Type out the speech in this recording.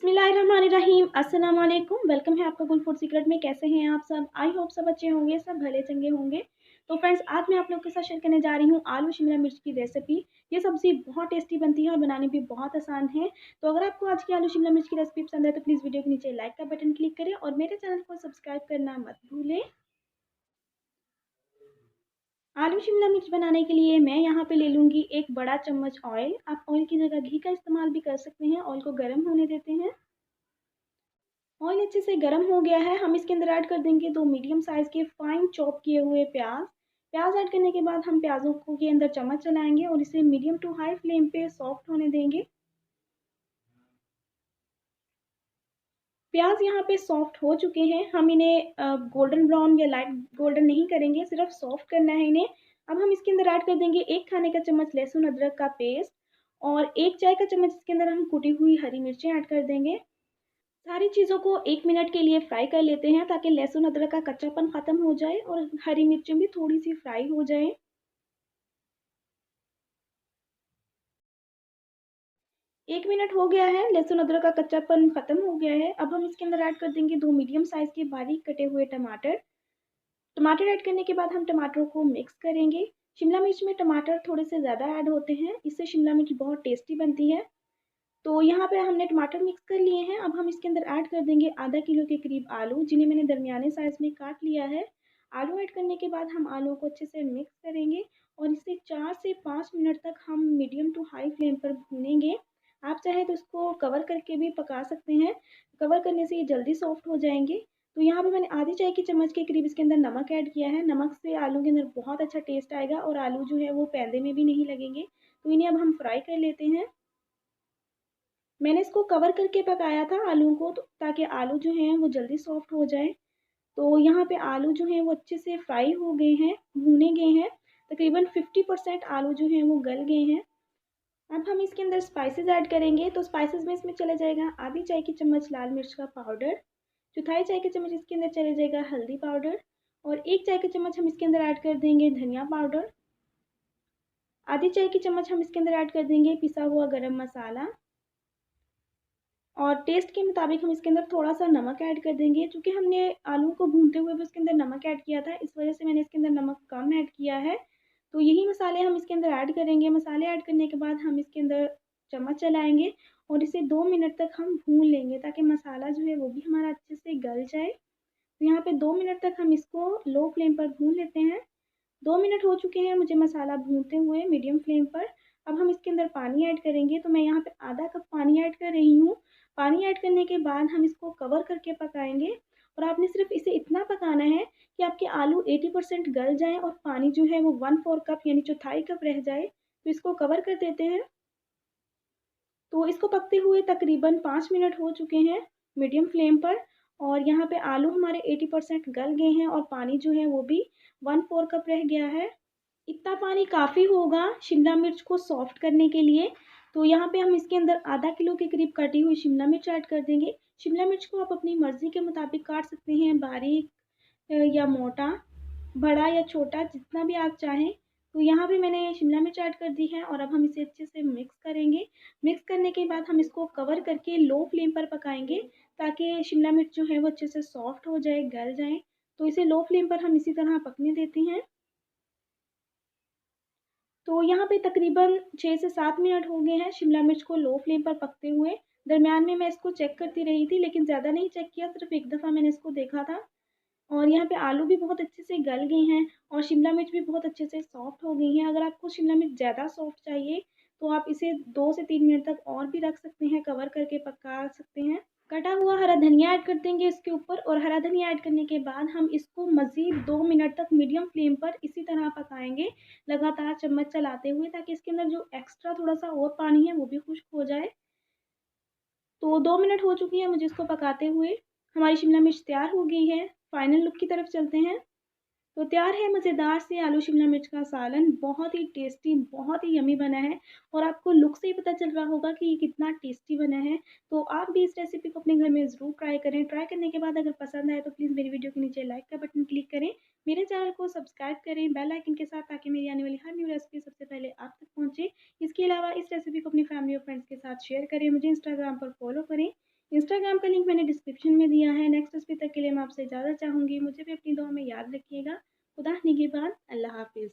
बिस्मिल्लाहिर्रहमानिर्रहीम। अस्सलाम वालेकुम। वेलकम है आपका गुल फूड सीक्रेट में। कैसे हैं आप सब? आई होप सब अच्छे होंगे, सब भले चंगे होंगे। तो फ्रेंड्स, आज मैं आप लोगों के साथ शेयर करने जा रही हूँ आलू शिमला मिर्च की रेसिपी। ये सब्ज़ी बहुत टेस्टी बनती है और बनाने भी बहुत आसान है। तो अगर आपको आज की आलू शिमला मिर्च की रेसिपी पसंद है तो प्लीज़ वीडियो के नीचे लाइक का बटन क्लिक करें और मेरे चैनल को सब्सक्राइब करना मत भूलें। आलू शिमला मिर्च बनाने के लिए मैं यहाँ पे ले लूँगी एक बड़ा चम्मच ऑयल। आप ऑयल की जगह घी का इस्तेमाल भी कर सकते हैं। ऑयल को गर्म होने देते हैं। ऑयल अच्छे से गर्म हो गया है। हम इसके अंदर ऐड कर देंगे 2 मीडियम साइज़ के फाइन चॉप किए हुए प्याज। प्याज ऐड करने के बाद हम प्याज़ों को के अंदर चम्मच चलाएंगे और इसे मीडियम टू हाई फ्लेम पे सॉफ्ट होने देंगे। प्याज यहाँ पे सॉफ्ट हो चुके हैं। हम इन्हें गोल्डन ब्राउन या लाइट गोल्डन नहीं करेंगे, सिर्फ सॉफ्ट करना है इन्हें। अब हम इसके अंदर ऐड कर देंगे 1 खाने का चम्मच लहसुन अदरक का पेस्ट और 1 चाय का चम्मच इसके अंदर हम कुटी हुई हरी मिर्चें ऐड कर देंगे। सारी चीज़ों को 1 मिनट के लिए फ्राई कर लेते हैं ताकि लहसुन अदरक का कच्चापन ख़त्म हो जाए और हरी मिर्चें भी थोड़ी-सी फ्राई हो जाएँ। 1 मिनट हो गया है, लहसुन अदरक का कच्चापन ख़त्म हो गया है। अब हम इसके अंदर ऐड कर देंगे 2 मीडियम साइज़ के बारीक कटे हुए टमाटर। टमाटर ऐड करने के बाद हम टमाटरों को मिक्स करेंगे। शिमला मिर्च में टमाटर थोड़े से ज़्यादा ऐड होते हैं, इससे शिमला मिर्च बहुत टेस्टी बनती है। तो यहाँ पे हमने टमाटर मिक्स कर लिए हैं। अब हम इसके अंदर ऐड कर देंगे आधा किलो के करीब आलू, जिन्हें मैंने दरमियाने साइज़ में काट लिया है। आलू ऐड करने के बाद हम आलू को अच्छे से मिक्स करेंगे और इसे 4 से 5 मिनट तक हम मीडियम टू हाई फ्लेम पर भूनेंगे। आप चाहें तो इसको कवर करके भी पका सकते हैं। कवर करने से ये जल्दी सॉफ्ट हो जाएँगे। तो यहाँ पे मैंने आधी चाय की चम्मच के करीब इसके अंदर नमक ऐड किया है। नमक से आलू के अंदर बहुत अच्छा टेस्ट आएगा और आलू जो है वो पैंदे में भी नहीं लगेंगे। तो इन्हें अब हम फ्राई कर लेते हैं। मैंने इसको कवर करके पकाया था आलू को, तो ताकि आलू जो हैं वो जल्दी सॉफ्ट हो जाए। तो यहाँ पे आलू जो हैं वो अच्छे से फ्राई हो गए हैं, भुने गए हैं। तकरीबन 50% आलू जो हैं वो गल गए हैं। अब हम इसके अंदर स्पाइसेस ऐड करेंगे। तो स्पाइसेस में इसमें चला जाएगा आधी चाय की चम्मच लाल मिर्च का पाउडर, चौथाई चाय की चम्मच इसके अंदर चले जाएगा हल्दी पाउडर और 1 चाय की चम्मच हम इसके अंदर ऐड कर देंगे धनिया पाउडर। आधी चाय की चम्मच हम इसके अंदर ऐड कर देंगे पिसा हुआ गरम मसाला और टेस्ट के मुताबिक हम इसके अंदर थोड़ा-सा नमक ऐड कर देंगे। चूँकि हमने आलू को भूनते हुए भी उसके अंदर नमक ऐड किया था, इस वजह से मैंने इसके अंदर नमक कम ऐड किया है। तो यही मसाले हम इसके अंदर ऐड करेंगे। मसाले ऐड करने के बाद हम इसके अंदर चम्मच चलाएँगे और इसे 2 मिनट तक हम भून लेंगे ताकि मसाला जो है वो भी हमारा अच्छे से गल जाए। तो यहाँ पे 2 मिनट तक हम इसको लो फ्लेम पर भून लेते हैं। 2 मिनट हो चुके हैं मुझे मसाला भूनते हुए मीडियम फ्लेम पर। अब हम इसके अंदर पानी ऐड करेंगे। तो मैं यहाँ पे आधा कप पानी ऐड कर रही हूँ। पानी ऐड करने के बाद हम इसको कवर करके पकाएँगे और आपने सिर्फ़ इसे इतना पकाना है कि आपके आलू 80% गल जाएँ और पानी जो है वो 1/4 कप यानी चौथाई कप रह जाए। तो इसको कवर कर देते हैं। तो इसको पकते हुए तकरीबन 5 मिनट हो चुके हैं मीडियम फ्लेम पर और यहाँ पे आलू हमारे 80% गल गए हैं और पानी जो है वो भी 1/4 कप रह गया है। इतना पानी काफ़ी होगा शिमला मिर्च को सॉफ्ट करने के लिए। तो यहाँ पे हम इसके अंदर आधा किलो के करीब कटी हुई शिमला मिर्च ऐड कर देंगे। शिमला मिर्च को आप अपनी मर्ज़ी के मुताबिक काट सकते हैं, बारीक या मोटा, बड़ा या छोटा जितना भी आप चाहें। तो यहाँ पे मैंने शिमला मिर्च ऐड कर दी है और अब हम इसे अच्छे से मिक्स करेंगे। मिक्स करने के बाद हम इसको कवर करके लो फ्लेम पर पकाएँगे ताकि शिमला मिर्च जो है वो अच्छे से सॉफ्ट हो जाए, गल जाएँ। तो इसे लो फ्लेम पर हम इसी तरह पकने देते हैं। तो यहाँ पे तकरीबन 6 से 7 मिनट हो गए हैं शिमला मिर्च को लो फ्लेम पर पकते हुए। दरमियान में मैं इसको चेक करती रही थी लेकिन ज़्यादा नहीं चेक किया, सिर्फ़ एक दफ़ा मैंने इसको देखा था। और यहाँ पे आलू भी बहुत अच्छे से गल गए हैं और शिमला मिर्च भी बहुत अच्छे से सॉफ्ट हो गई हैं। अगर आपको शिमला मिर्च ज़्यादा सॉफ्ट चाहिए तो आप इसे 2 से 3 मिनट तक और भी रख सकते हैं, कवर करके पका सकते हैं। कटा हुआ हरा धनिया ऐड कर देंगे इसके ऊपर और हरा धनिया ऐड करने के बाद हम इसको मज़ीद 2 मिनट तक मीडियम फ्लेम पर इसी तरह पकाएँगे, लगातार चम्मच चलाते हुए ताकि इसके अंदर जो एक्स्ट्रा थोड़ा-सा और पानी है वो भी खुश्क हो जाए। तो 2 मिनट हो चुकी है मुझे इसको पकाते हुए। हमारी शिमला मिर्च तैयार हो गई है। फाइनल लुक की तरफ चलते हैं। तो तैयार है मज़ेदार से आलू शिमला मिर्च का सालन। बहुत ही टेस्टी, बहुत ही यम्मी बना है और आपको लुक से ही पता चल रहा होगा कि ये कितना टेस्टी बना है। तो आप भी इस रेसिपी को अपने घर में ज़रूर ट्राई करें। ट्राई करने के बाद अगर पसंद आए तो प्लीज़ मेरी वीडियो के नीचे लाइक का बटन क्लिक करें। मेरे चैनल को सब्सक्राइब करें बेल आइकन के साथ ताकि मेरी आने वाली हर न्यू रेसिपी सबसे पहले आप तक पहुँचे। इसके अलावा इस रेसिपी को अपनी फैमिली और फ्रेंड्स के साथ शेयर करें। मुझे इंस्टाग्राम पर फॉलो करें। इंस्टाग्राम का लिंक मैंने डिस्क्रिप्शन में दिया है। नेक्स्ट रेसिपी तक के लिए मैं आपसे इजाज़त चाहूँगी। मुझे भी अपनी दुआ में याद रखिएगा। खुदा निगहबान। अल्लाह हाफ़िज़।